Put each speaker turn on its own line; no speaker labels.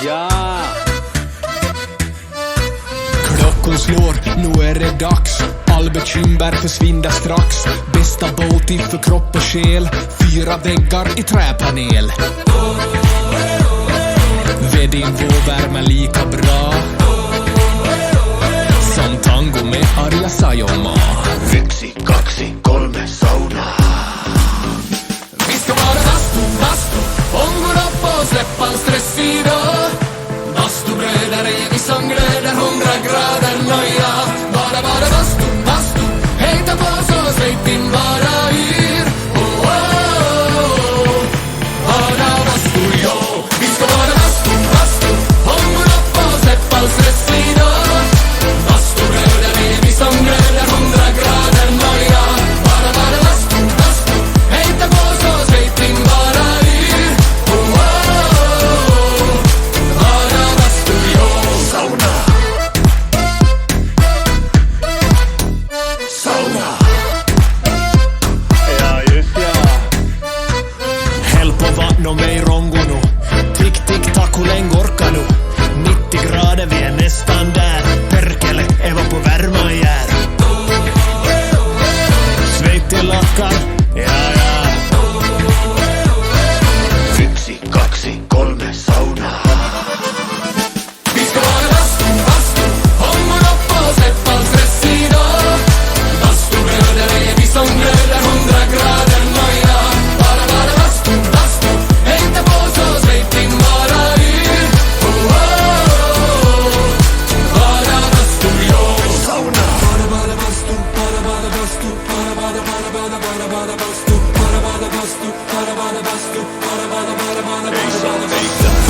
Ja!
Klockan slår, nu är det dags. All bekymmer försvinner strax. Bästa båt för kropp och själ. 4 väggar i träpanel. Vedin vår värme lika bra som tango med Arja Saijonmaa.
1, 2, 3 sauna.
Vi ska vara bastu, ångor upp och släpp all stress idag. Bastubröder är vi som glöder 100 grader nöja. Bara bastu, hejta på så släpp in bara yr. Oh, oh, oh. Bara bastu, jo. Vi ska vara bastu, ångor upp och släpp all stress idag. Bastubröder är vi som glöder 100 grader nöja. Bara bastu, hejta på så släpp in bara yr. Oh, oh, oh. Bara bastu, jo.
Sauna. Sauna.
Ja, just ja.
Häll på vatten och mig rongo nu. Tick, tick, tack, hur länge orkar nu? 90 grader, vi är nästan där. Perkele, Eva på värma jär. Svett i lackar, ja, ja.
1, 2, 3 sauna.
Vi ska vara bastu, ångor upp och släpp all stress idag. Bastubröder är vi som glöder 100 grader nöja. Bara bastu, hejta på så släpp in bara yr. Oh, oh, oh. Bara bastu, jo.
Sauna.
Bara bastu, bara bastu, bara bastu, bara bastu, bara bastu, bara bastu, bara bastu.